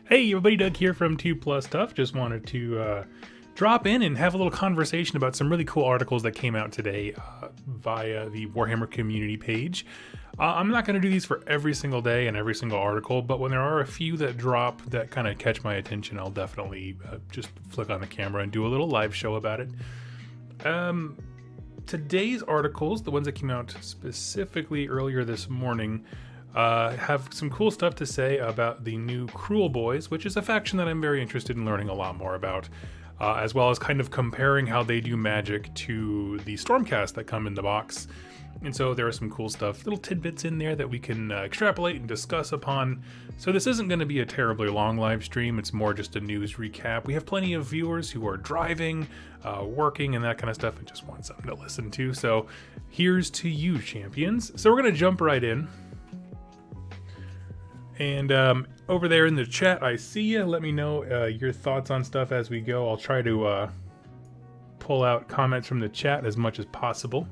Hey everybody, Doug here from 2 Plus Stuff. Just wanted to drop in and have a little conversation about some really cool articles that came out today via the Warhammer community page. I'm not going to do these for every single day and every single article, but when there are a few that drop that kind of catch my attention, I'll definitely just flick on the camera and do a little live show about it. Today's articles, the ones that came out specifically earlier this morning, have some cool stuff to say about the new Kruleboyz, which is a faction that I'm very interested in learning a lot more about, as well as kind of comparing how they do magic to the Stormcast that come in the box. And so there are some cool stuff, little tidbits in there that we can extrapolate and discuss upon. So this isn't going to be a terribly long live stream. It's more just a news recap. We have plenty of viewers who are driving, working, and that kind of stuff, and just want something to listen to. So here's to you, champions. So we're going to jump right in. And over there in the chat, I see you. Let me know your thoughts on stuff as we go. I'll try to pull out comments from the chat as much as possible.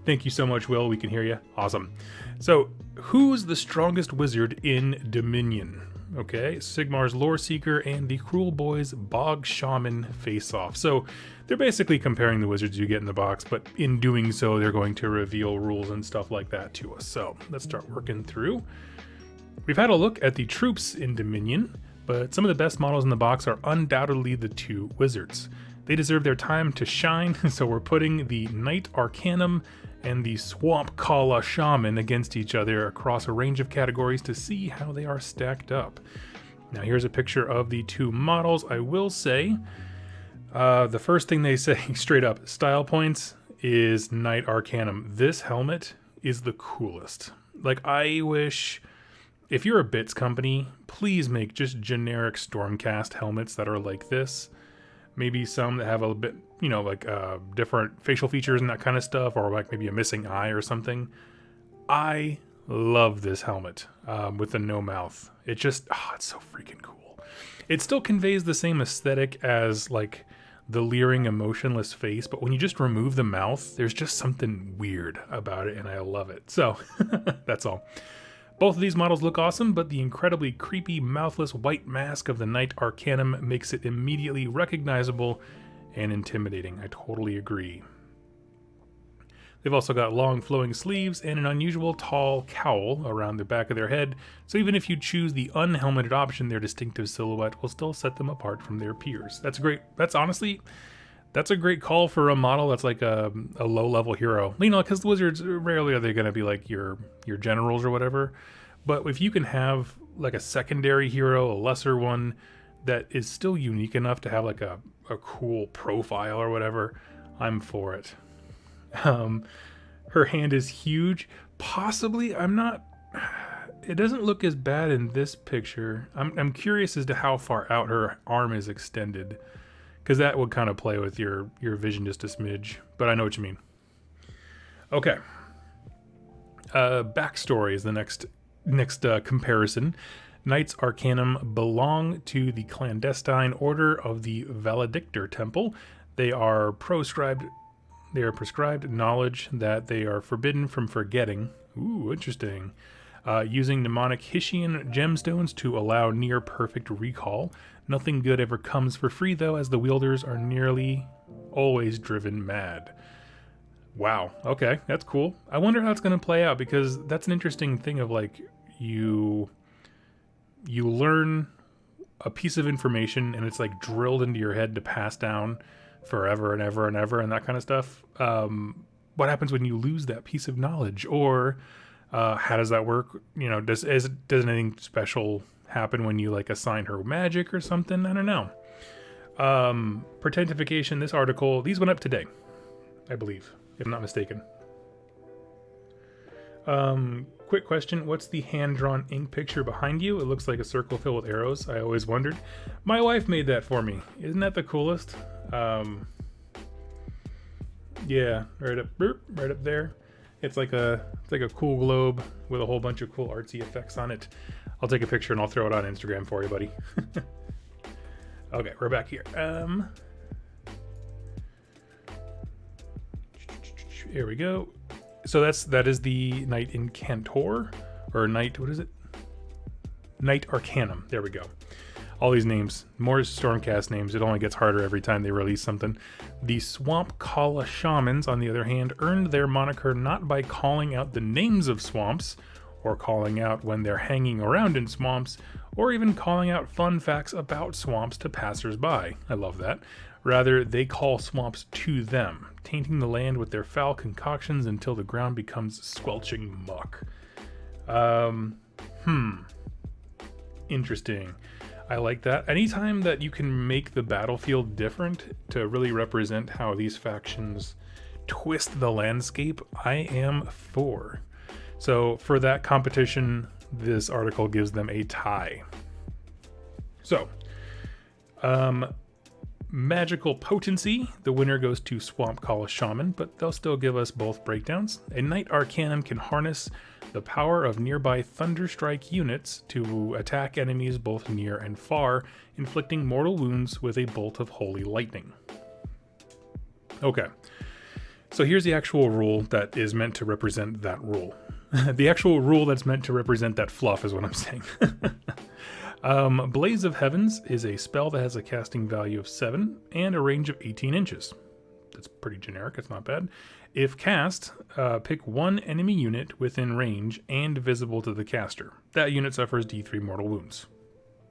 Thank you so much, Will. We can hear you. Awesome. So, who's the strongest wizard in Dominion? Okay, Sigmar's Lore Seeker and the Kruleboyz Bog Shaman face off. So, they're basically comparing the wizards you get in the box, but in doing so, they're going to reveal rules and stuff like that to us. So, let's start working through. We've had a look at the troops in Dominion, but some of the best models in the box are undoubtedly the two wizards. They deserve their time to shine, so we're putting the Knight Arcanum and the Swamp Kala Shaman against each other across a range of categories to see how they are stacked up. Now here's a picture of the two models. I will say, the first thing they say straight up, style points, is Knight Arcanum. This helmet is the coolest. Like, I wish... If you're a bits company, please make just generic Stormcast helmets that are like this. Maybe some that have a bit, like different facial features and that kind of stuff, or like maybe a missing eye or something. I love this helmet with the no mouth. It just, it's so freaking cool. It still conveys the same aesthetic as like the leering, emotionless face, but when you just remove the mouth, there's just something weird about it, and I love it. So that's all. Both of these models look awesome, but the incredibly creepy, mouthless white mask of the Knight Arcanum makes it immediately recognizable and intimidating. I totally agree. They've also got long flowing sleeves and an unusual tall cowl around the back of their head, so even if you choose the unhelmeted option, their distinctive silhouette will still set them apart from their peers. That's a great call for a model that's like a low-level hero. Because the wizards, rarely are they going to be like your generals or whatever. But if you can have like a secondary hero, a lesser one, that is still unique enough to have like a cool profile or whatever, I'm for it. Her hand is huge. Possibly, it doesn't look as bad in this picture. I'm curious as to how far out her arm is extended, because that would kind of play with your vision just a smidge, but I know what you mean. Okay. Backstory is the next comparison. Knights Arcanum belong to the clandestine order of the Valedictor Temple. They are prescribed knowledge that they are forbidden from forgetting. Ooh, interesting. Using mnemonic Hessian gemstones to allow near perfect recall. Nothing good ever comes for free, though, as the wielders are nearly always driven mad. Wow, okay, that's cool. I wonder how it's going to play out, because that's an interesting thing of, like, you learn a piece of information, and it's, like, drilled into your head to pass down forever and ever and ever and that kind of stuff. What happens when you lose that piece of knowledge? Or how does that work? Does anything special happen when you like assign her magic or something? I don't know. Pretentification, this article, these went up today, I believe, if I'm not mistaken. Quick question, what's the hand-drawn ink picture behind you? It looks like a circle filled with arrows. I always wondered. My wife made that for me. Isn't that the coolest? Yeah, right up there. It's like a cool globe with a whole bunch of cool artsy effects on it. I'll take a picture and I'll throw it on Instagram for you, buddy. Okay, we're back here. Here we go. So that is the Knight Incantor, or Knight, what is it? Knight Arcanum. There we go. All these names, more Stormcast names. It only gets harder every time they release something. The Swamp Kala Shamans, on the other hand, earned their moniker not by calling out the names of swamps, or calling out when they're hanging around in swamps, or even calling out fun facts about swamps to passersby. I love that. Rather, they call swamps to them, tainting the land with their foul concoctions until the ground becomes squelching muck. Interesting. I like that. Anytime that you can make the battlefield different to really represent how these factions twist the landscape, I am for. So for that competition, this article gives them a tie. So, magical potency, the winner goes to Swamp Kala Shaman, but they'll still give us both breakdowns. A Knight Arcanum can harness the power of nearby Thunderstrike units to attack enemies both near and far, inflicting mortal wounds with a bolt of holy lightning. Okay, so here's the actual rule that is meant to represent that rule. The actual rule that's meant to represent that fluff is what I'm saying. Blaze of Heavens is a spell that has a casting value of 7 and a range of 18 inches. That's pretty generic, it's not bad. If cast, pick one enemy unit within range and visible to the caster. That unit suffers D3 mortal wounds.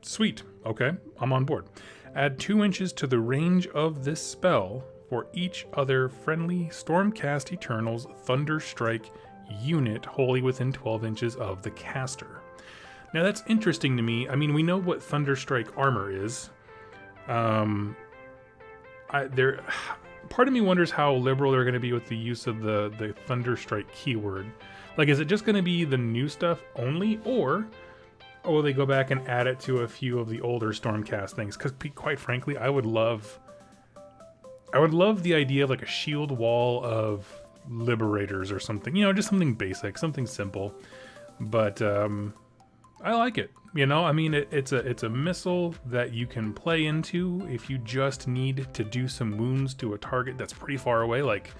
Sweet, okay, I'm on board. Add 2 inches to the range of this spell for each other friendly Stormcast Eternals Thunderstrike unit wholly within 12 inches of the caster. Now that's interesting to me. I mean, we know what Thunderstrike armor is. Part of me wonders how liberal they're going to be with the use of the Thunderstrike keyword. Like, is it just going to be the new stuff only, or will they go back and add it to a few of the older Stormcast things? Because quite frankly, I would love the idea of like a shield wall of Liberators or something. You know, just something basic, something simple. But I like it. You know, I mean, it's a missile that you can play into if you just need to do some wounds to a target that's pretty far away. Like,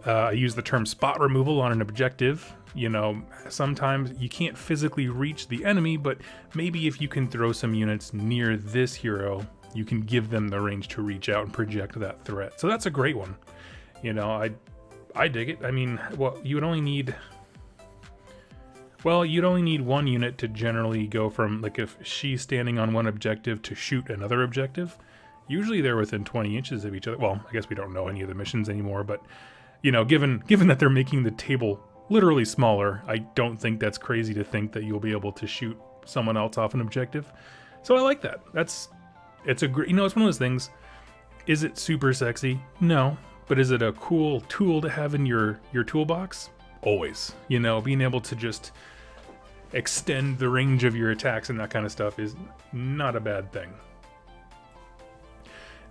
I use the term spot removal on an objective. You know, sometimes you can't physically reach the enemy, but maybe if you can throw some units near this hero, you can give them the range to reach out and project that threat. So that's a great one. You know, I dig it. I mean, well, you'd only need one unit to generally go from, like, if she's standing on one objective to shoot another objective. Usually they're within 20 inches of each other. Well, I guess we don't know any of the missions anymore, but, you know, given that they're making the table literally smaller, I don't think that's crazy to think that you'll be able to shoot someone else off an objective. So I like that. It's a great, you know, it's one of those things. Is it super sexy? No. But is it a cool tool to have in your toolbox? Always. You know, being able to just extend the range of your attacks and that kind of stuff is not a bad thing.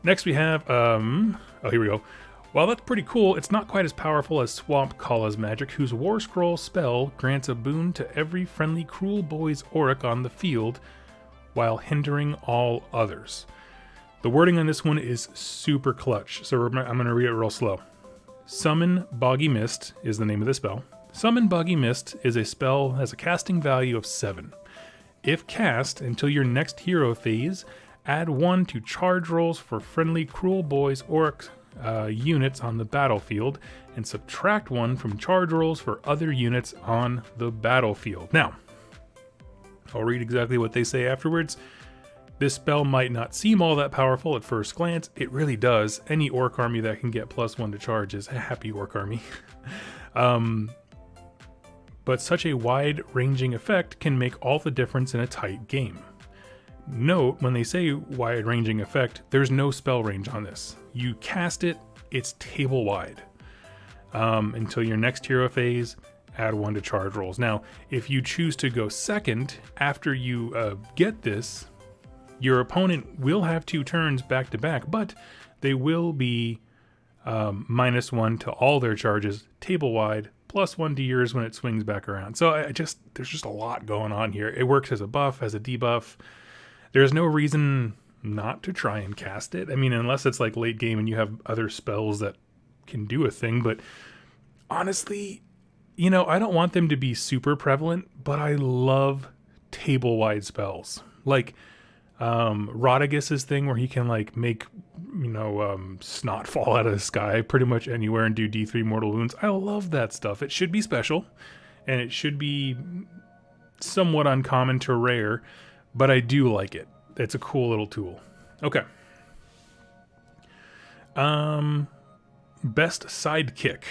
Next we have, here we go. While that's pretty cool, it's not quite as powerful as Swamp Kala's magic, whose War Scroll spell grants a boon to every friendly Kruleboyz Auric on the field, while hindering all others. The wording on this one is super clutch, so I'm going to read it real slow. Summon Boggy Mist is the name of the spell. Summon Boggy Mist is a spell that has a casting value of 7. If cast until your next hero phase, add 1 to charge rolls for friendly Kruleboyz Auric units on the battlefield, and subtract 1 from charge rolls for other units on the battlefield. Now, I'll read exactly what they say afterwards. This spell might not seem all that powerful at first glance. It really does. Any orc army that can get +1 to charge is a happy orc army. But such a wide-ranging effect can make all the difference in a tight game. Note, when they say wide-ranging effect, there's no spell range on this. You cast it, it's table-wide. Until your next hero phase, add 1 to charge rolls. Now, if you choose to go second after you get this, your opponent will have 2 turns back-to-back, but they will be -1 to all their charges, table-wide, +1 to yours when it swings back around. So there's just a lot going on here. It works as a buff, as a debuff. There's no reason not to try and cast it. I mean, unless it's like late game and you have other spells that can do a thing, but honestly, you know, I don't want them to be super prevalent, but I love table-wide spells. Like, Rodagus's thing where he can like make, snot fall out of the sky pretty much anywhere and do D3 mortal wounds. I love that stuff. It should be special, and it should be somewhat uncommon to rare, but I do like it. It's a cool little tool. Okay. Best sidekick.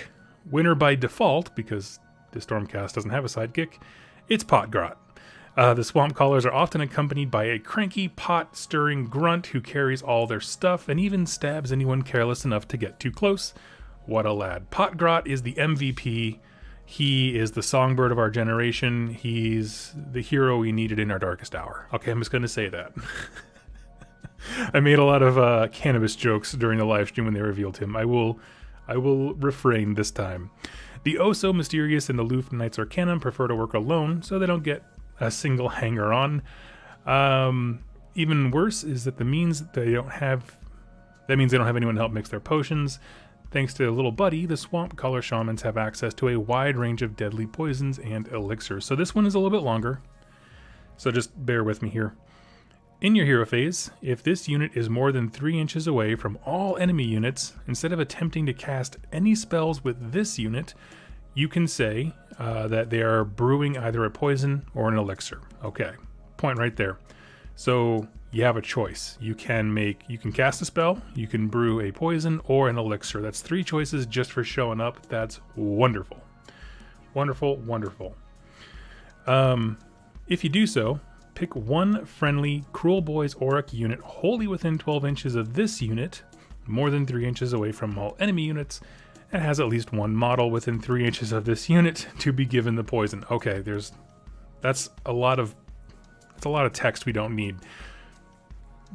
Winner by default, because the Stormcast doesn't have a sidekick, it's Potgrot. The swamp callers are often accompanied by a cranky, pot-stirring grunt who carries all their stuff and even stabs anyone careless enough to get too close. What a lad. Potgrot is the MVP. He is the songbird of our generation. He's the hero we needed in our darkest hour. Okay, I'm just going to say that. I made a lot of cannabis jokes during the live stream when they revealed him. I will refrain this time. The oh-so-mysterious and aloof Knights Arcanum prefer to work alone, so they don't get a single hanger-on. Even worse is that means they don't have anyone to help mix their potions. Thanks to Little Buddy, the Swamp Color Shamans have access to a wide range of deadly poisons and elixirs. So this one is a little bit longer, so just bear with me here. In your hero phase, if this unit is more than 3 inches away from all enemy units, instead of attempting to cast any spells with this unit, you can say that they are brewing either a poison or an elixir. Okay, point right there. So you have a choice. You can cast a spell, you can brew a poison or an elixir. That's 3 choices just for showing up. That's wonderful. Wonderful, wonderful. If you do so, pick one friendly Kruleboyz Auric unit wholly within 12 inches of this unit, more than 3 inches away from all enemy units, and has at least one model within 3 inches of this unit to be given the poison. Okay, that's a lot of text we don't need.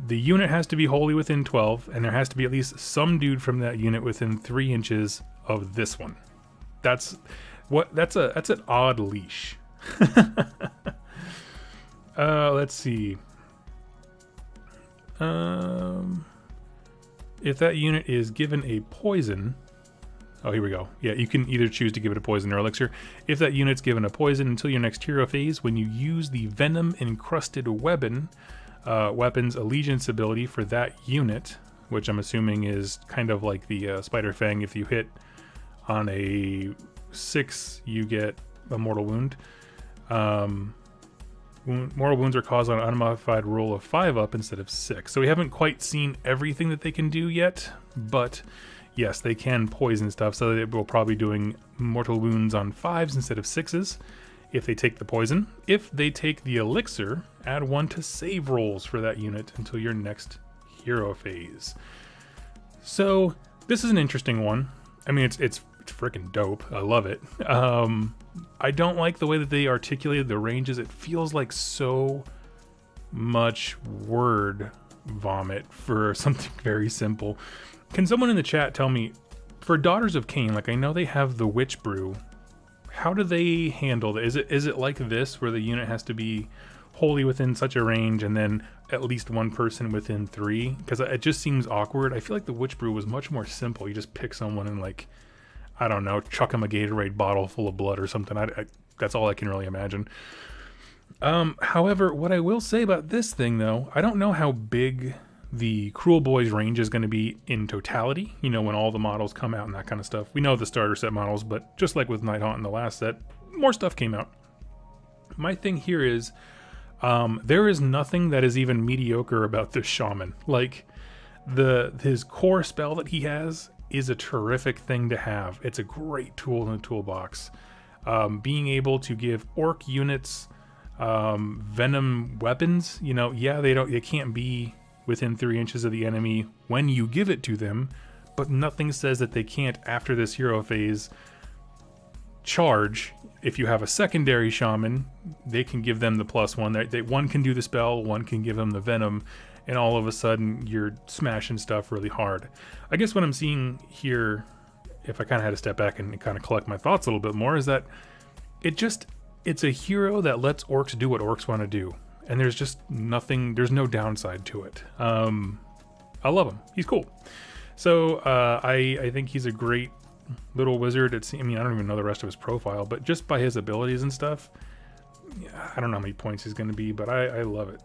The unit has to be wholly within 12, and there has to be at least some dude from that unit within 3 inches of this one. That's an odd leash. Let's see. If that unit is given a poison... Oh, here we go. Yeah, you can either choose to give it a poison or elixir. If that unit's given a poison until your next hero phase, when you use the Venom-encrusted weapon's allegiance ability for that unit, which I'm assuming is kind of like the Spider Fang. If you hit on a 6, you get a mortal wound. Mortal wounds are caused on an unmodified roll of 5 up instead of 6. So we haven't quite seen everything that they can do yet, but yes, they can poison stuff, so they will probably doing mortal wounds on 5s instead of 6s if they take the poison. If they take the elixir, add 1 to save rolls for that unit until your next hero phase. So this is an interesting one. I mean, it's freaking dope. I love it. I don't like the way that they articulated the ranges. It feels like so much word vomit for something very simple. Can someone in the chat tell me, for Daughters of Cain, like I know they have the Witch Brew, how do they handle that? Is it like this, where the unit has to be wholly within such a range and then at least one person within 3? Because it just seems awkward. I feel like the Witch Brew was much more simple. You just pick someone and, like, I don't know, chuck them a Gatorade bottle full of blood or something. That's all I can really imagine. However, what I will say about this thing, though, I don't know how big the Kruleboyz range is going to be in totality, when all the models come out and that kind of stuff. We know the starter set models, but just like with Nighthaunt in the last set, more stuff came out. My thing here is, there is nothing that is even mediocre about this shaman. Like, his core spell that he has is a terrific thing to have. It's a great tool in the toolbox. Being able to give orc units venom weapons, they can't be within 3 inches of the enemy when you give it to them, but nothing says that they can't, after this hero phase, charge. If you have a secondary shaman, they can give them the +1. One can do the spell, one can give them the venom, and all of a sudden you're smashing stuff really hard. I guess what I'm seeing here, if I kind of had to step back and kind of collect my thoughts a little bit more, is that it's a hero that lets orcs do what orcs want to do. And there's just nothing, there's no downside to it. I love him. He's cool. So I think he's a great little wizard. I don't even know the rest of his profile, but just by his abilities and stuff, I don't know how many points he's going to be, but I love it.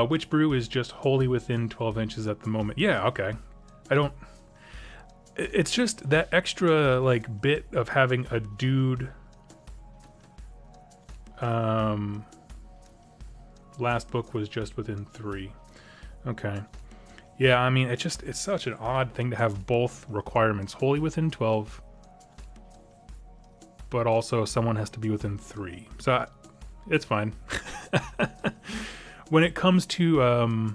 Which brew is just wholly within 12 inches at the moment? Yeah, okay. I don't... It's just that extra, like, bit of having a dude... last book was just within 3. Okay. Yeah, I mean, it's such an odd thing to have both requirements. Wholly within 12, but also someone has to be within 3. So, it's fine. When it comes to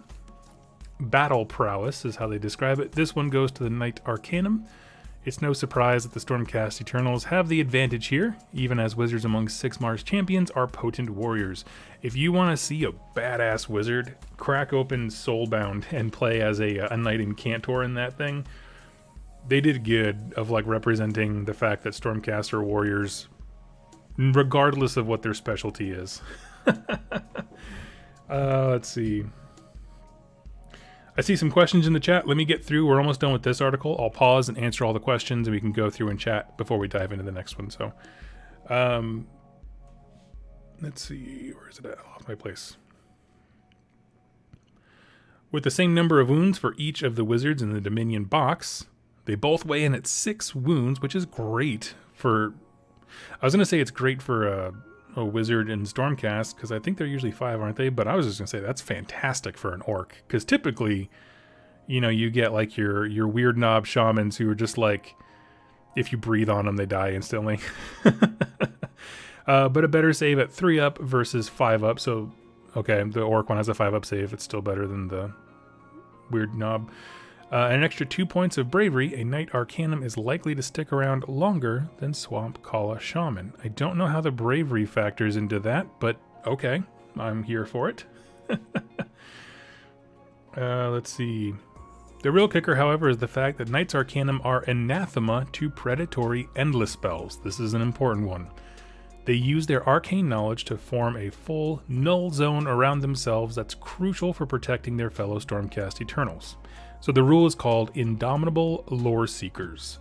battle prowess, is how they describe it, this one goes to the Knight Arcanum. It's no surprise that the Stormcast Eternals have the advantage here, even as wizards among Sigmar's champions are potent warriors. If you want to see a badass wizard, crack open Soulbound and play as a Knight Incantor in that thing. They did good of like representing the fact that Stormcaster warriors, regardless of what their specialty is. Let's see. I see some questions in the chat. Let me get through. We're almost done with this article. I'll pause and answer all the questions, and we can go through and chat before we dive into the next one. So, let's see. Where is it at? I lost my place. With the same number of wounds for each of the wizards in the Dominion box, they both weigh in at 6 wounds, which is great for... I was going to say it's great for a wizard in Stormcast, because I think they're usually 5, aren't they? But I was just gonna say that's fantastic for an orc, because typically, you know, you get like your weird knob shamans who are just like, if you breathe on them, they die instantly. But a better save at 3 up versus 5 up. So, okay, the orc one has a 5 up save. It's still better than the weird knob. An extra 2 points of bravery, a Knight Arcanum is likely to stick around longer than Swamp Kala Shaman. I don't know how the bravery factors into that, but okay, I'm here for it. Let's see. The real kicker, however, is the fact that Knights Arcanum are anathema to predatory endless spells. This is an important one. They use their arcane knowledge to form a full null zone around themselves that's crucial for protecting their fellow Stormcast Eternals. So the rule is called Indomitable Lore Seekers.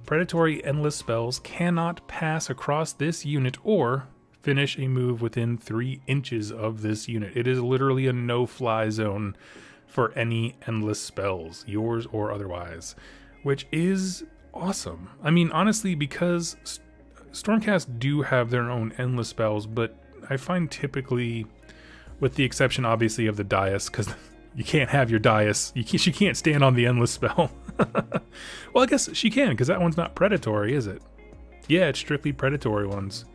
Predatory endless spells cannot pass across this unit or finish a move within 3 inches of this unit. It is literally a no-fly zone for any endless spells, yours or otherwise, which is awesome. I mean, honestly, because Stormcast do have their own endless spells, but I find typically, with the exception obviously of the Dais, because you can't have your Dais. She can't stand on the endless spell. Well, I guess she can, because that one's not predatory, is it? Yeah, it's strictly predatory ones.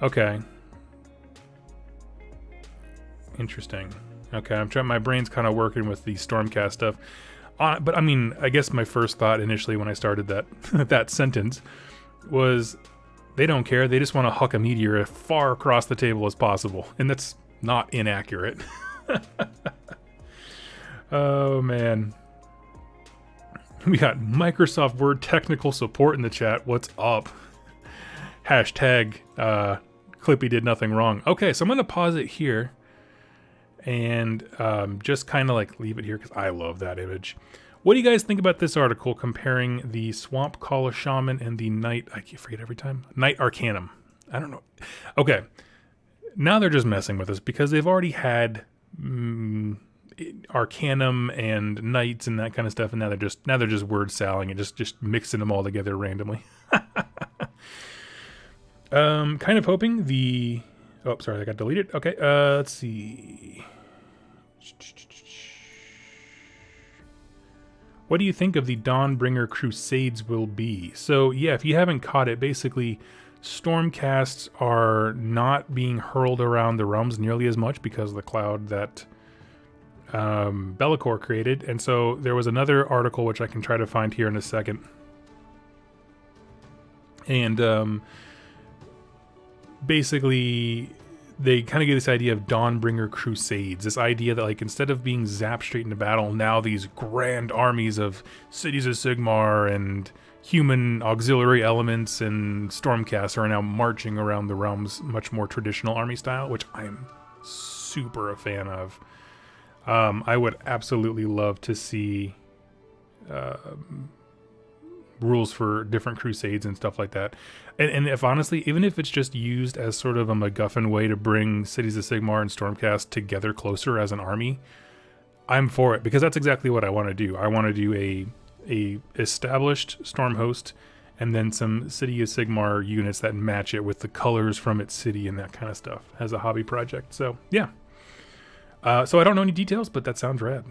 Okay. Interesting. Okay, I'm trying. My brain's kind of working with the Stormcast stuff. But I mean, I guess my first thought initially when I started that that sentence was, they don't care. They just want to huck a meteor as far across the table as possible, and that's not inaccurate. Oh, man. We got Microsoft Word technical support in the chat. What's up? Hashtag Clippy did nothing wrong. Okay, so I'm going to pause it here and just kind of like leave it here because I love that image. What do you guys think about this article comparing the Swamp Kala Shaman and the Knight... I forget every time. Knight Arcanum. I don't know. Okay. Now they're just messing with us because they've already had... Arcanum and Knights and that kind of stuff, and now they're just word sallying and just mixing them all together randomly. Kind of hoping the... Oh, sorry, I got deleted. Okay, let's see. What do you think of the Dawnbringer Crusades will be? So, yeah, if you haven't caught it, basically, Stormcasts are not being hurled around the realms nearly as much because of the cloud that Be'lakor created. And so there was another article which I can try to find here in a second. And basically they kind of get this idea of Dawnbringer Crusades, this idea that like instead of being zapped straight into battle, now these grand armies of cities of Sigmar and human auxiliary elements and Stormcasts are now marching around the realms, much more traditional army style, which I'm super a fan of. I would absolutely love to see rules for different crusades and stuff like that. And if honestly, even if it's just used as sort of a MacGuffin way to bring Cities of Sigmar and Stormcast together closer as an army, I'm for it, because that's exactly what I want to do. I want to do a established Stormhost and then some City of Sigmar units that match it with the colors from its city and that kind of stuff as a hobby project. So yeah. So I don't know any details, but that sounds rad.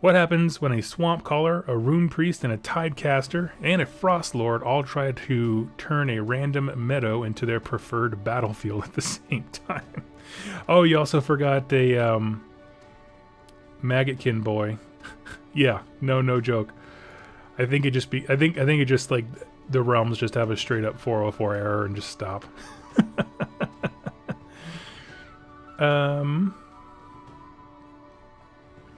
What happens when a Swamp Caller, a Rune Priest, and a Tidecaster, and a Frost Lord all try to turn a random meadow into their preferred battlefield at the same time? Oh, you also forgot a Maggotkin boy. Yeah, no joke. I think it just like the realms just have a straight up 404 error and just stop.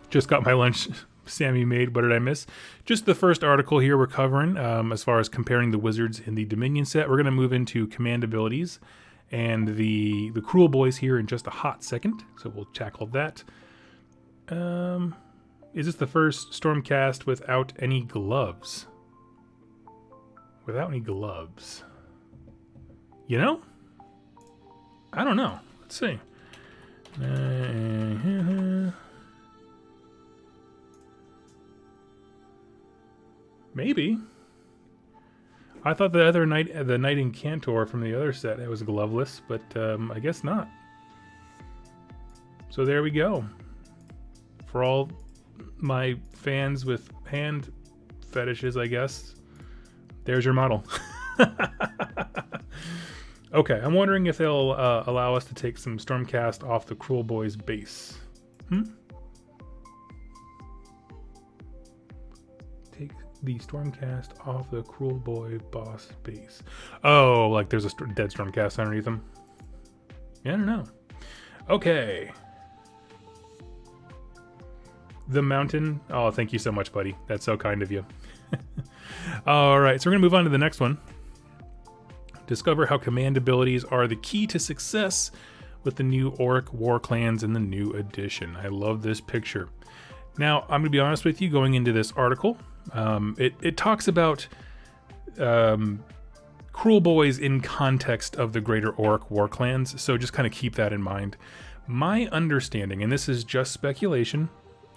Just got my lunch Sammy made. What did I miss? Just the first article here we're covering as far as comparing the wizards in the Dominion set. We're going to move into command abilities and the Kruleboyz here in just a hot second. So we'll tackle that. Is this the first Stormcast without any gloves? Without any gloves. You know? I don't know. Let's see. Maybe. I thought the other knight, the Knight Incantor from the other set, it was gloveless, but I guess not. So there we go. For all my fans with hand fetishes, I guess, there's your model. Okay, I'm wondering if they'll allow us to take some Stormcast off the Kruleboyz base. Take the Stormcast off the Kruleboy boss base. Oh, like there's a dead Stormcast underneath them? Yeah, I don't know. Okay. The Mountain. Oh, thank you so much, buddy. That's so kind of you. All right, so we're going to move on to the next one. Discover how command abilities are the key to success with the new Orc War Clans in the new edition. I love this picture. Now, I'm going to be honest with you, going into this article, it talks about Kruleboyz in context of the greater Orc War Clans, so just kind of keep that in mind. My understanding, and this is just speculation,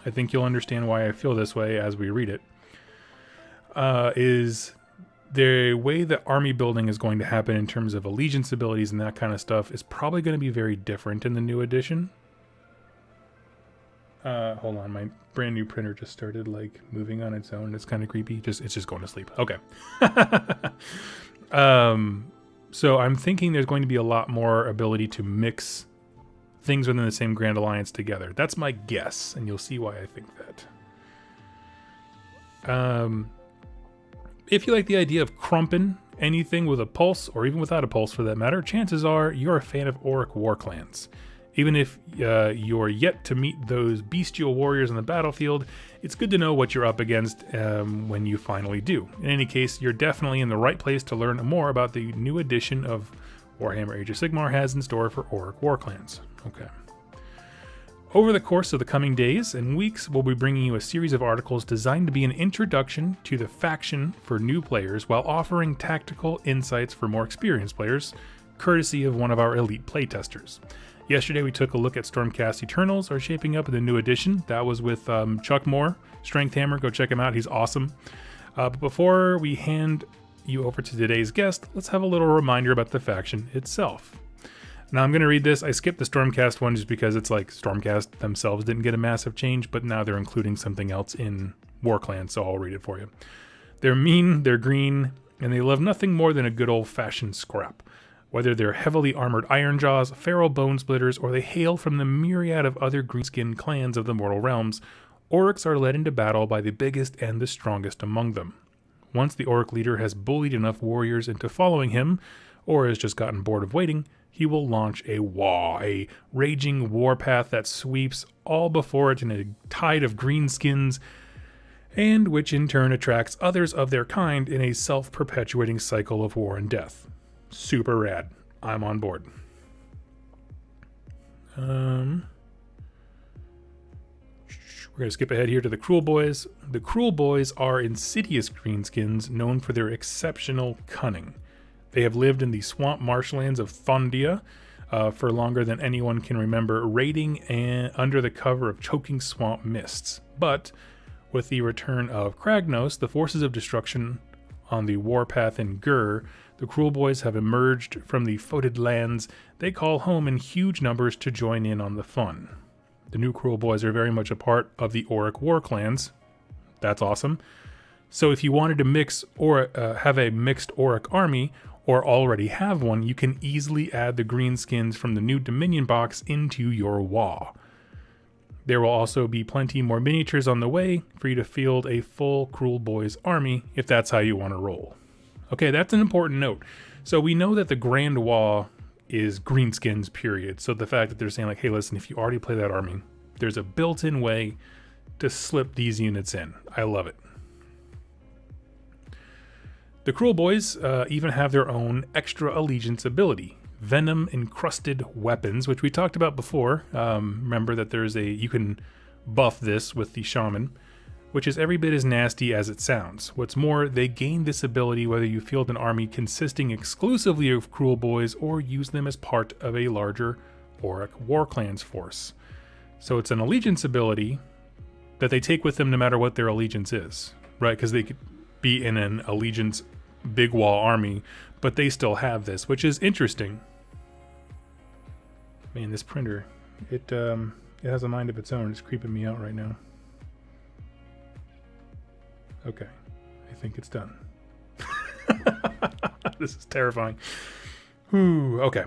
I think you'll understand why I feel this way as we read it, is the way that army building is going to happen in terms of allegiance abilities and that kind of stuff is probably going to be very different in the new edition. Hold on, my brand new printer just started like moving on its own. It's kind of creepy. It's just going to sleep. Okay. So I'm thinking there's going to be a lot more ability to mix things within the same Grand Alliance together. That's my guess, and you'll see why I think that. If you like the idea of crumping anything with a pulse, or even without a pulse for that matter, chances are you're a fan of Orc War Clans. Even if you're yet to meet those bestial warriors on the battlefield, it's good to know what you're up against when you finally do. In any case, you're definitely in the right place to learn more about the new edition of Warhammer Age of Sigmar has in store for Orc War Clans. Okay. Over the course of the coming days and weeks, we'll be bringing you a series of articles designed to be an introduction to the faction for new players while offering tactical insights for more experienced players, courtesy of one of our elite playtesters. Yesterday we took a look at Stormcast Eternals are shaping up in the new edition. That was with Chuck Moore, Strength Hammer. Go check him out. He's awesome. But before we hand you over to today's guest, let's have a little reminder about the faction itself. Now I'm going to read this. I skipped the Stormcast one just because it's like Stormcast themselves didn't get a massive change, but now they're including something else in Warclan, so I'll read it for you. They're mean, they're green, and they love nothing more than a good old-fashioned scrap. Whether they're heavily armored Ironjaws, feral Bone Splitters, or they hail from the myriad of other green-skinned clans of the mortal realms, Orcs are led into battle by the biggest and the strongest among them. Once the Orc leader has bullied enough warriors into following him, or has just gotten bored of waiting, he will launch a raging warpath that sweeps all before it in a tide of greenskins, and which in turn attracts others of their kind in a self-perpetuating cycle of war and death. Super rad. I'm on board. We're going to skip ahead here to the Kruleboyz. The Kruleboyz are insidious greenskins known for their exceptional cunning. They have lived in the swamp marshlands of Thondia for longer than anyone can remember, raiding under the cover of choking swamp mists. But with the return of Kragnos, the forces of destruction on the warpath in Gur, the Kruleboyz have emerged from the foetid lands they call home in huge numbers to join in on the fun. The new Kruleboyz are very much a part of the Auric war clans. That's awesome. So if you wanted to mix or have a mixed Auric army, or already have one, you can easily add the greenskins from the new Dominion box into your WoW. There will also be plenty more miniatures on the way for you to field a full Kruleboyz army if that's how you want to roll. Okay, that's an important note. So we know that the Grand WoW is greenskins, period. So the fact that they're saying like, hey, listen, if you already play that army, there's a built-in way to slip these units in. I love it. The Kruleboyz even have their own extra allegiance ability, venom-encrusted weapons, which we talked about before. Remember that you can buff this with the shaman, which is every bit as nasty as it sounds. What's more, they gain this ability whether you field an army consisting exclusively of Kruleboyz or use them as part of a larger Auric War Clans force. So it's an allegiance ability that they take with them no matter what their allegiance is, right? Because they could be in an allegiance big wall army, but they still have this, which is interesting. Man, this printer, it has a mind of its own. It's creeping me out right now. Okay, I think it's done. This is terrifying. Whew, okay,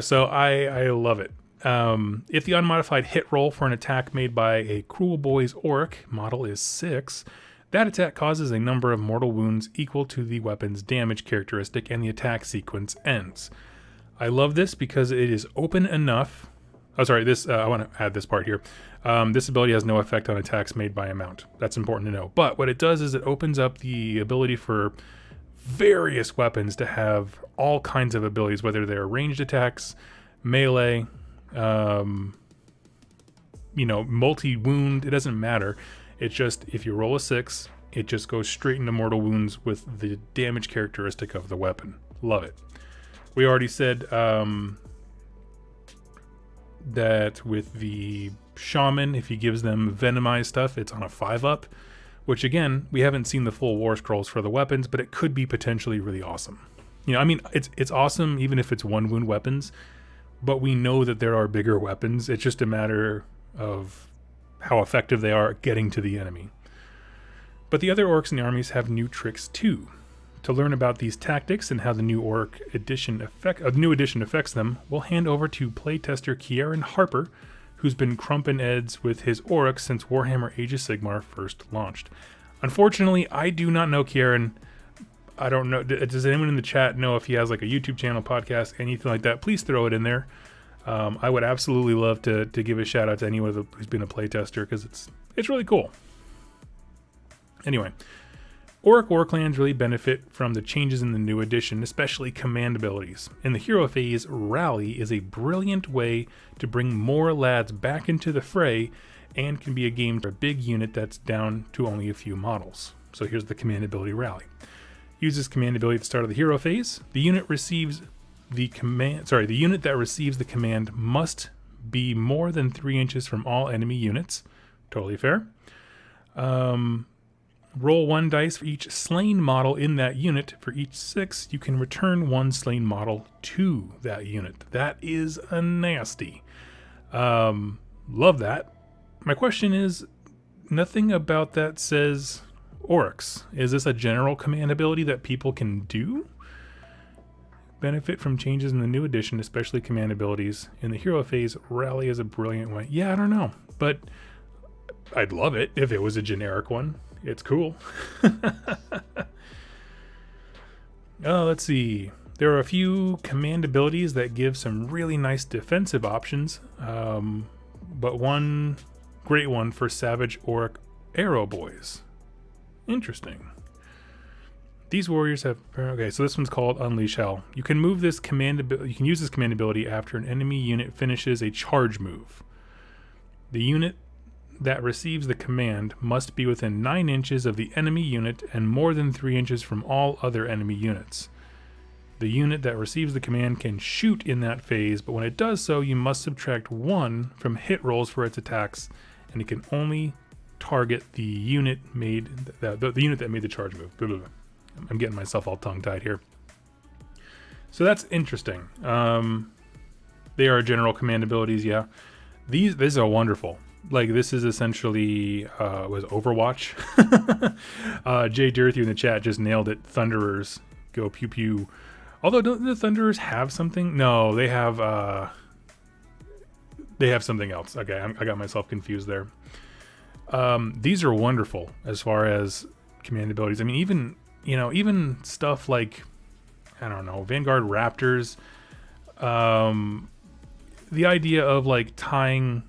so I love it. If the unmodified hit roll for an attack made by a Kruleboyz Auric model is 6, that attack causes a number of mortal wounds equal to the weapon's damage characteristic, and the attack sequence ends. I love this because it is open enough. Oh, sorry, I want to add this part here. This ability has no effect on attacks made by a mount. That's important to know. But what it does is it opens up the ability for various weapons to have all kinds of abilities, whether they're ranged attacks, melee, multi-wound. It doesn't matter. It's just, if you roll a 6, it just goes straight into mortal wounds with the damage characteristic of the weapon. Love it. We already said that with the shaman, if he gives them venomized stuff, it's on a 5-up, which again, we haven't seen the full war scrolls for the weapons, but it could be potentially really awesome. It's awesome even if it's 1-wound weapons, but we know that there are bigger weapons. It's just a matter of how effective they are at getting to the enemy. But the other orcs in the armies have new tricks too. To learn about these tactics and how the new edition affects them, we'll hand over to playtester Kieran Harper, who's been crumping eds with his Auric since Warhammer Age of Sigmar first launched. Unfortunately, I do not know Kieran. I don't know. Does anyone in the chat know if he has like a YouTube channel, podcast, anything like that? Please throw it in there. I would absolutely love to give a shout out to anyone who's been a playtester, because it's really cool. Anyway, Auric War Clans really benefit from the changes in the new edition, especially command abilities. In the hero phase, Rally is a brilliant way to bring more lads back into the fray, and can be a game for a big unit that's down to only a few models. So here's the command ability Rally. Uses command ability at the start of the hero phase. The unit that receives the command must be more than 3 inches from all enemy units. Totally fair. Roll 1 dice for each slain model in that unit. For each 6, you can return 1 slain model to that unit. That is a nasty. Love that. My question is, nothing about that says Aurics. Is this a general command ability that people can do? Benefit from changes in the new edition, especially command abilities. In the hero phase, Rally is a brilliant way. Yeah, I don't know, but I'd love it if it was a generic one. It's cool. Let's see. There are a few command abilities that give some really nice defensive options, but one great one for Savage Auric Arrow Boys. Interesting. These warriors have... Okay, so this one's called Unleash Hell. You can use this command ability after an enemy unit finishes a charge move. The unit that receives the command must be within 9 inches of the enemy unit and more than 3 inches from all other enemy units. The unit that receives the command can shoot in that phase, but when it does so, you must subtract 1 from hit rolls for its attacks, and it can only target the unit the unit that made the charge move. Blah, blah, blah. I'm getting myself all tongue-tied here. So that's interesting. They are general command abilities, yeah. These are wonderful. Like, this is essentially was Overwatch. Jay Dirthy in the chat just nailed it. Thunderers go pew pew. Although, don't the Thunderers have something? No, they have something else. Okay, I got myself confused there. These are wonderful as far as command abilities. I mean, even stuff like, I don't know, Vanguard Raptors. The idea of like tying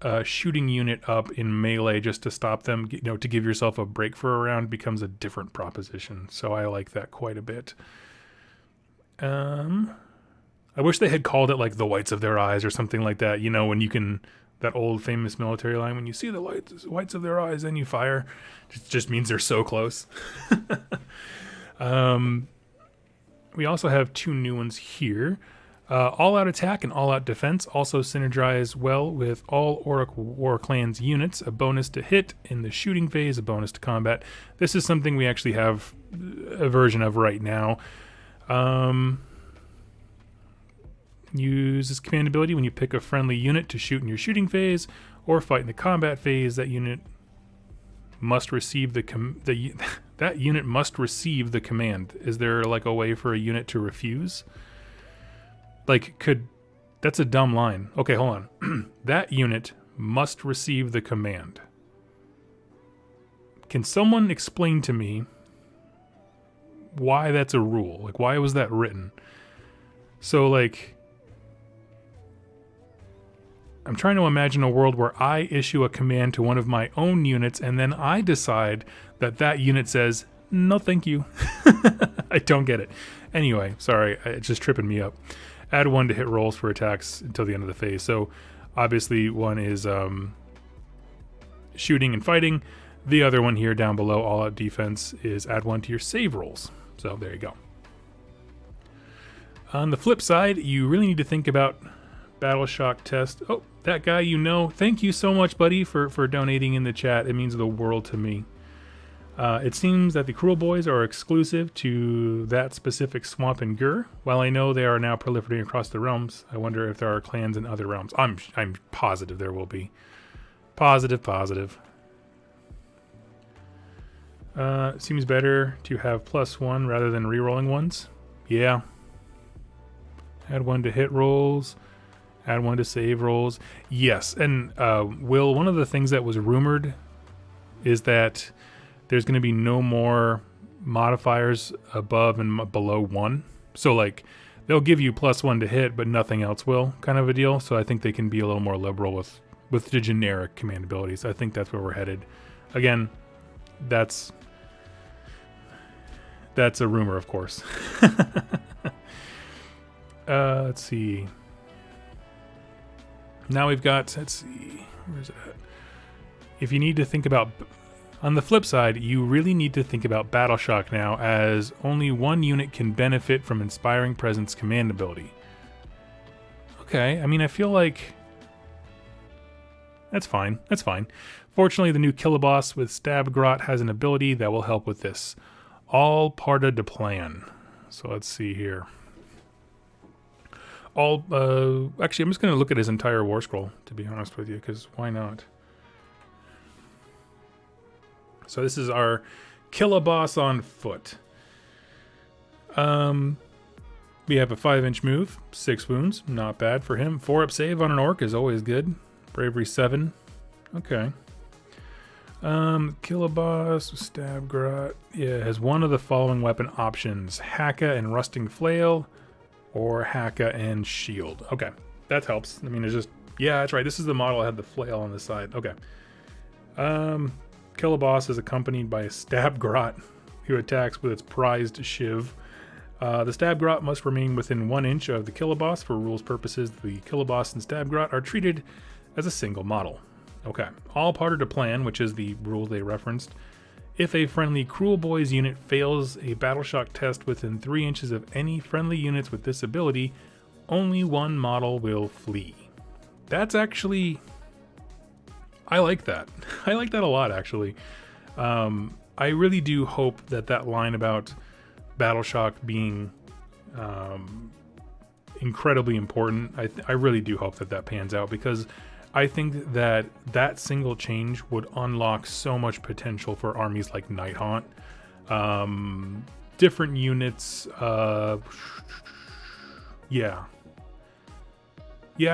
a shooting unit up in melee just to stop them, to give yourself a break for a round becomes a different proposition. So I like that quite a bit. I wish they had called it like the whites of their eyes or something like that. When you can, that old famous military line, when you see the whites of their eyes, then you fire. It just means they're so close. We also have 2 new ones here. All-out attack and all-out defense also synergize well with all Orc War Clans units. A bonus to hit in the shooting phase, a bonus to combat. This is something we actually have a version of right now. Use this command ability when you pick a friendly unit to shoot in your shooting phase or fight in the combat phase. That unit must receive that unit must receive the command. Is there like a way for a unit to refuse? That's a dumb line. Okay, hold on. That unit must receive the command. Can someone explain to me why that's a rule? Like, why was that written? So, I'm trying to imagine a world where I issue a command to one of my own units, and then I decide that unit says, no thank you. I don't get it. Anyway, sorry, it's just tripping me up. Add 1 to hit rolls for attacks until the end of the phase. So, obviously, one is shooting and fighting. The other one here down below, all-out defense, is add 1 to your save rolls. So, there you go. On the flip side, you really need to think about Battle Shock Test. Oh, that guy thank you so much, buddy, for donating in the chat. It means the world to me. It seems that the Kruleboyz are exclusive to that specific swamp in Gur. While I know they are now proliferating across the realms, I wonder if there are clans in other realms. I'm positive there will be. Positive. Seems better to have +1 rather than re-rolling ones. Yeah. Add 1 to hit rolls. Add 1 to save rolls. Yes, and Will, one of the things that was rumored is that there's going to be no more modifiers above and below 1. So, they'll give you +1 to hit, but nothing else will, kind of a deal. So I think they can be a little more liberal with the generic command abilities. I think that's where we're headed. Again, that's a rumor, of course. Let's see. Now we've got, let's see, where's it at? If you need to think about, on the flip side, you really need to think about Battle Shock now, as only 1 unit can benefit from Inspiring Presence command ability. Okay, I mean, I feel like that's fine. Fortunately, the new Killaboss with Stab Grot has an ability that will help with this. All part of the plan. So let's see here. Actually, I'm just going to look at his entire war scroll, to be honest with you, because why not? So this is our Killaboss on foot. We have a 5-inch move, 6 wounds, not bad for him. 4-up save on an orc is always good. Bravery 7. Okay. Killaboss, Stab Grot. Yeah, has one of the following weapon options: Haka and Rusting Flail, or Haka and Shield. Okay, that helps. I mean, it's just, yeah, that's right. This is the model that had the flail on the side. Okay. Killaboss is accompanied by a Stab Grot, who attacks with its prized shiv. The Stab Grot must remain within 1 inch of the Killaboss. For rules purposes, the Killaboss and Stab Grot are treated as a single model. Okay. All part of the plan, which is the rule they referenced. If a friendly Kruleboyz unit fails a battle shock test within 3 inches of any friendly units with this ability, only one model will flee. That's actually... I like that. I like that a lot, actually. I really do hope that that line about battle shock being incredibly important, I really do hope that that pans out, because I think that that single change would unlock so much potential for armies like Nighthaunt. Different units, yeah,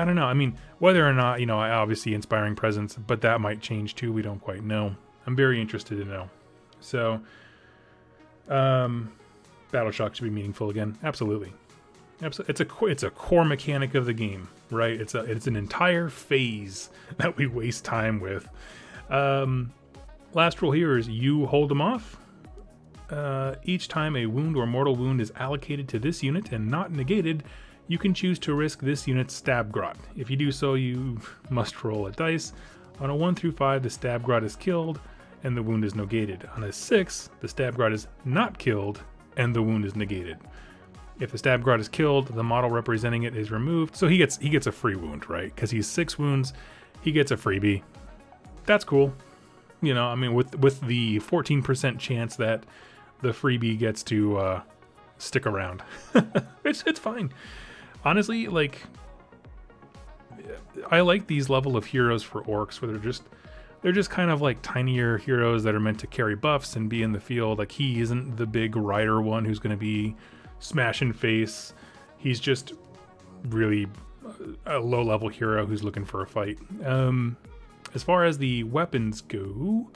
I don't know. I mean, whether or not, obviously Inspiring Presence, but that might change too. We don't quite know. I'm very interested to know. So, battle shock should be meaningful again. Absolutely. It's a core mechanic of the game, right? It's an entire phase that we waste time with. Last rule here is you hold them off. Each time a wound or mortal wound is allocated to this unit and not negated, you can choose to risk this unit's stab grot. If you do so, you must roll a dice. On a 1 through 5, the stab grot is killed and the wound is negated. On a 6, the stab grot is not killed and the wound is negated. If the stab grot is killed, the model representing it is removed. So he gets a free wound, right? Because he's 6 wounds, he gets a freebie. That's cool. I mean, with the 14% chance that the freebie gets to stick around, it's fine. Honestly, like, I like these level of heroes for orcs where they're just kind of like tinier heroes that are meant to carry buffs and be in the field. Like, he isn't the big rider one who's going to be smashing face. He's just really a low level hero who's looking for a fight. As far as the weapons go,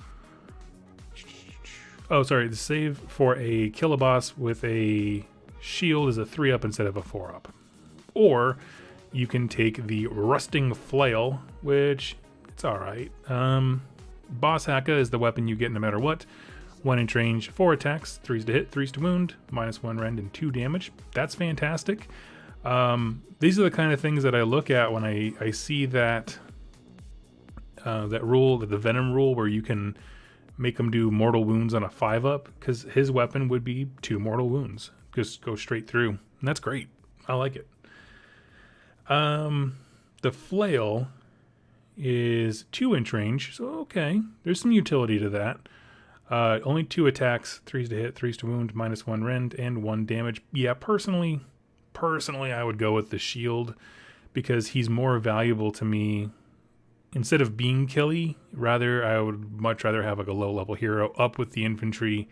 the save for a kill a boss with a shield is a 3-up instead of a 4-up. Or you can take the rusting flail, which it's alright. Boss Haka is the weapon you get no matter what. 1 inch range, 4 attacks, 3s to hit, 3s to wound, -1 rend, and 2 damage. That's fantastic. These are the kind of things that I look at when I see that that rule, the Venom rule, where you can make them do mortal wounds on a 5-up, because his weapon would be 2 mortal wounds. Just go straight through. And that's great. I like it. The flail is 2 inch range, so okay. There's some utility to that. Only 2 attacks, 3s to hit, 3s to wound, -1 rend, and 1 damage. Yeah, personally, I would go with the shield, because he's more valuable to me. Instead of being killy, I would much rather have like a low level hero up with the infantry,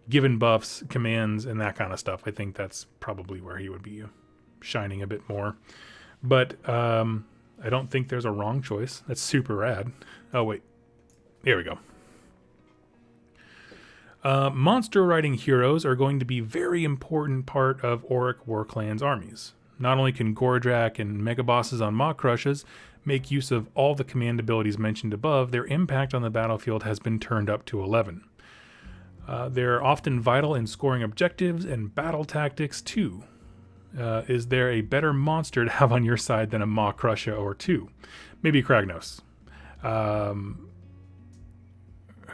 given buffs, commands, and that kind of stuff. I think that's probably where he would be shining a bit more. But I don't think there's a wrong choice. That's super rad. Oh wait, here we go. Monster riding heroes are going to be a very important part of Auric War Clan's armies. Not only can Gordrak and Mega Bosses on Maw Crushes make use of all the command abilities mentioned above, their impact on the battlefield has been turned up to 11. They're often vital in scoring objectives and battle tactics too. Is there a better monster to have on your side than a Maw Crusher or 2? Maybe Kragnos.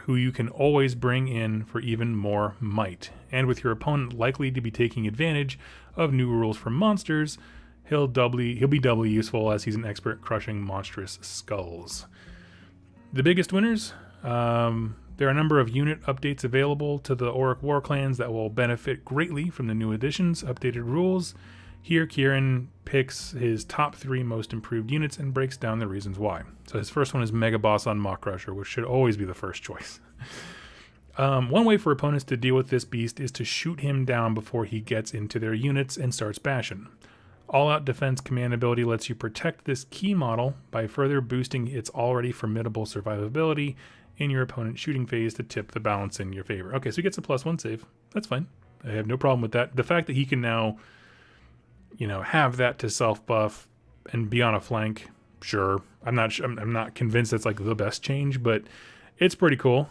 Who you can always bring in for even more might. And with your opponent likely to be taking advantage of new rules for monsters, he'll be doubly useful, as he's an expert crushing monstrous skulls. The biggest winners? There are a number of unit updates available to the Auric War Clans that will benefit greatly from the new additions, updated rules. Here, Kieran picks his top 3 most improved units and breaks down the reasons why. So his first one is Mega Boss on Maw Crusher, which should always be the first choice. One way for opponents to deal with this beast is to shoot him down before he gets into their units and starts bashing. All-out defense command ability lets you protect this key model by further boosting its already formidable survivability in your opponent's shooting phase to tip the balance in your favor. Okay, so he gets a +1 save. That's fine. I have no problem with that. The fact that he can now, have that to self-buff and be on a flank, sure. I'm not convinced that's like the best change, but it's pretty cool.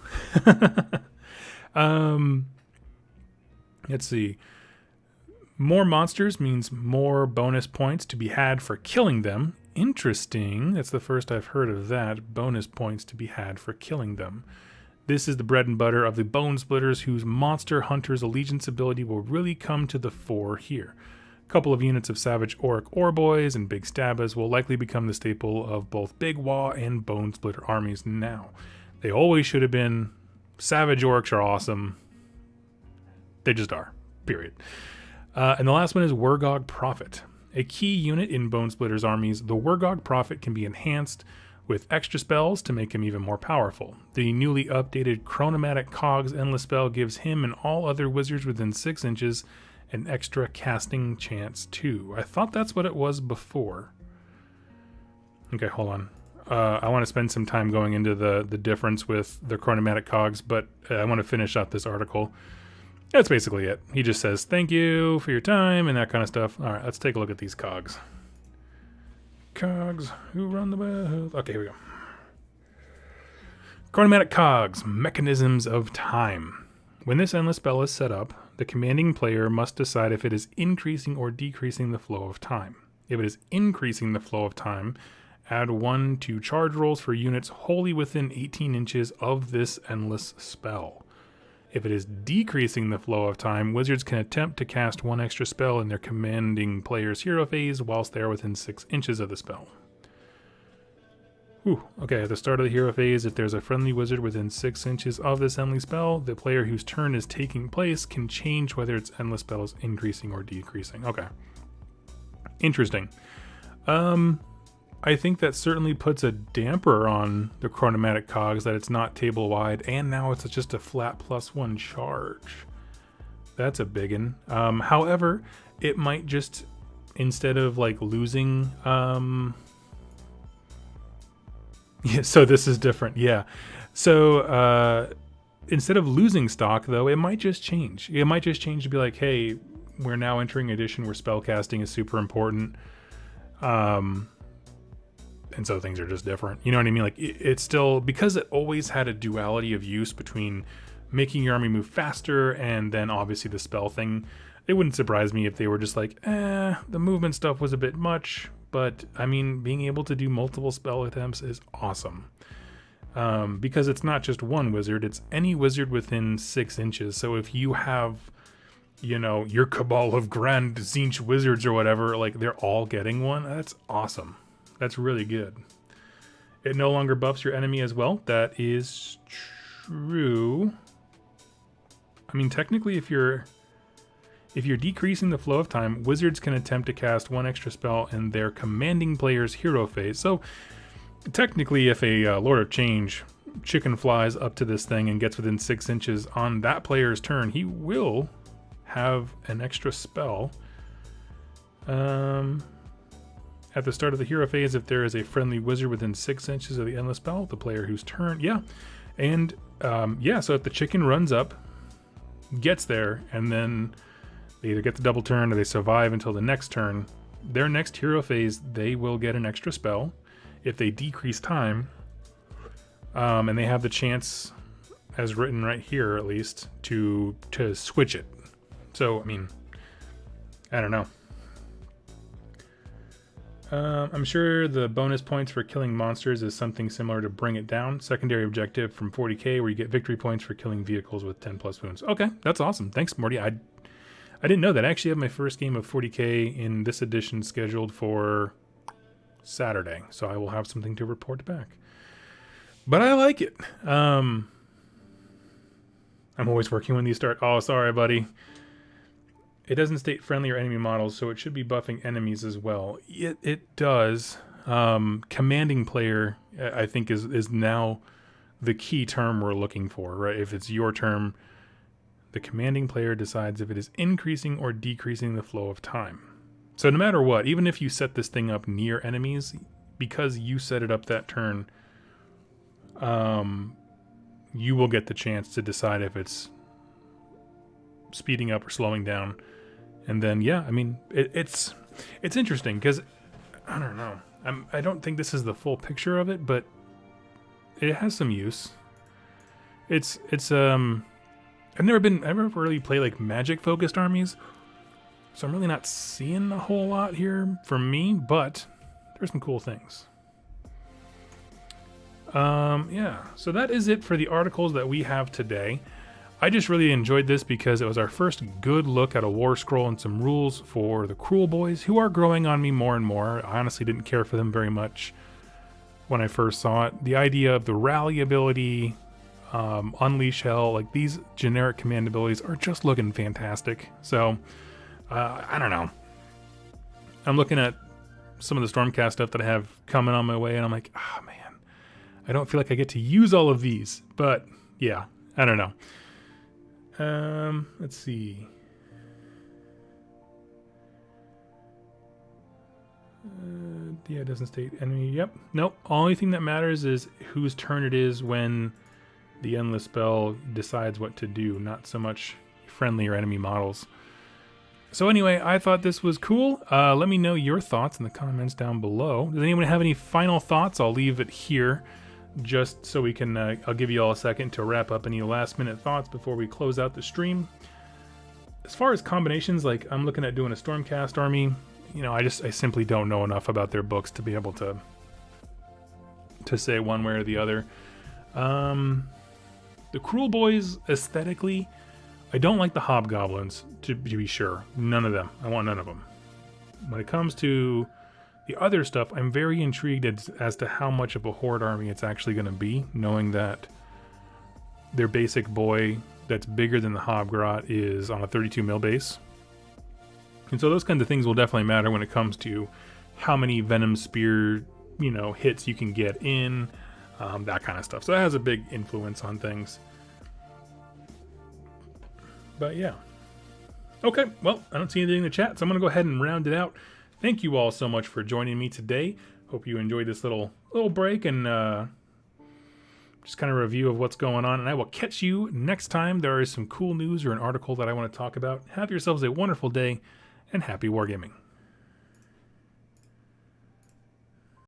Let's see. More monsters means more bonus points to be had for killing them, interesting. That's the first I've heard of that. Bonus points to be had for killing them. This is the bread and butter of the Bone Splitters, whose Monster Hunter's Allegiance ability will really come to the fore here. A couple of units of Savage Orc Orboys and Big Stabbas will likely become the staple of both Big Waaagh and Bone Splitter armies now. They always should have been. Savage Orcs are awesome. They just are. Period. And the last one is Wurgog Prophet. A key unit in Bone Splitter's armies, the Wurgog Prophet can be enhanced with extra spells to make him even more powerful. The newly updated Chronomatic Cogs Endless spell gives him and all other wizards within 6 inches an extra casting chance too. I thought that's what it was before. Okay, hold on. I want to spend some time going into the difference with the Chronomatic Cogs, but I want to finish out this article. That's basically it. He just says, thank you for your time and that kind of stuff. All right, let's take a look at these cogs. Cogs, who run the world? Okay, here we go. Chronomatic Cogs, Mechanisms of Time. When this endless spell is set up, the commanding player must decide if it is increasing or decreasing the flow of time. If it is increasing the flow of time, add 1 to charge rolls for units wholly within 18 inches of this endless spell. If it is decreasing the flow of time, wizards can attempt to cast 1 extra spell in their commanding player's hero phase whilst they are within 6 inches of the spell. Okay, at the start of the hero phase, if there's a friendly wizard within 6 inches of this endless spell, the player whose turn is taking place can change whether its endless spell is increasing or decreasing. Okay. Interesting. I think that certainly puts a damper on the Chronomatic Cogs that it's not table wide, and now it's just a flat +1 charge. That's a biggin. However, it might just, instead of like losing, yeah, so this is different. Yeah. So, instead of losing stock though, it might just change. It might just change to be like, hey, we're now entering an edition where spellcasting is super important. And so things are just different. You know what I mean? Like it's still, because it always had a duality of use between making your army move faster and then obviously the spell thing. It wouldn't surprise me if they were just like, the movement stuff was a bit much. But I mean, being able to do multiple spell attempts is awesome. Because it's not just one wizard, it's any wizard within 6 inches. So if you have, you know, your cabal of Grand Zinch wizards or whatever, like they're all getting one, that's awesome. That's really good. It no longer buffs your enemy as well. That is true. I mean, technically, if you're decreasing the flow of time, wizards can attempt to cast 1 extra spell in their commanding player's hero phase. So, technically, if a Lord of Change chicken flies up to this thing and gets within 6 inches on that player's turn, he will have an extra spell. At the start of the hero phase, if there is a friendly wizard within 6 inches of the endless spell, the player whose turn, and so if the chicken runs up, gets there, and then they either get the double turn or they survive until the next turn, their next hero phase, they will get an extra spell. If they decrease time, and they have the chance, as written right here at least, to switch it. So, I mean, I don't know. I'm sure the bonus points for killing monsters is something similar to Bring It Down. Secondary objective from 40k where you get victory points for killing vehicles with 10 plus wounds. Okay, that's awesome. Thanks, Morty. I didn't know that. I actually have my first game of 40k in this edition scheduled for Saturday, so I will have something to report back. But I like it. I'm always working when these start. Oh, sorry, buddy. It doesn't state friendly or enemy models, so it should be buffing enemies as well. It does. Commanding player, I think, is now the key term we're looking for, right? If it's your term, the commanding player decides if it is increasing or decreasing the flow of time. So no matter what, even if you set this thing up near enemies, because you set it up that turn, you will get the chance to decide if it's speeding up or slowing down. And then, I mean, it's interesting because I don't know. I don't think this is the full picture of it, but it has some use. I've never really played like magic focused armies, so I'm really not seeing a whole lot here from me, but there's some cool things. Yeah, so that is it for the articles that we have today. I just really enjoyed this because it was our first good look at a war scroll and some rules for the Kruleboyz, who are growing on me more and more. I honestly didn't care for them very much when I first saw it. The idea of the rally ability, unleash hell, like these generic command abilities are just looking fantastic. So, I don't know. I'm looking at some of the Stormcast stuff that I have coming on my way, and I'm like, oh man, I don't feel like I get to use all of these. But yeah, I don't know. Let's see. Yeah, it doesn't state enemy. Yep. Nope. Only thing that matters is whose turn it is when the endless spell decides what to do, not so much friendly or enemy models. So anyway, I thought this was cool. Let me know your thoughts in the comments down below. Does anyone have any final thoughts? I'll leave it here just so we can, I'll give you all a second to wrap up any last minute thoughts before we close out the stream. As far as combinations, like I'm looking at doing a Stormcast army, you know, I simply don't know enough about their books to be able to say one way or the other. The Kruleboyz aesthetically, I don't like the hobgoblins, to be sure. None of them. I want none of them. When it comes to the other stuff, I'm very intrigued as to how much of a horde army it's actually going to be, knowing that their basic boy that's bigger than the Hobgrot is on a 32 mil base. And so those kinds of things will definitely matter when it comes to how many Venom Spear, you know, hits you can get in, that kind of stuff. So that has a big influence on things. But yeah. Okay, well, I don't see anything in the chat, so I'm going to go ahead and round it out. Thank you all so much for joining me today. Hope you enjoyed this little break and just kind of review of what's going on. And I will catch you next time there is some cool news or an article that I want to talk about. Have yourselves a wonderful day and happy wargaming.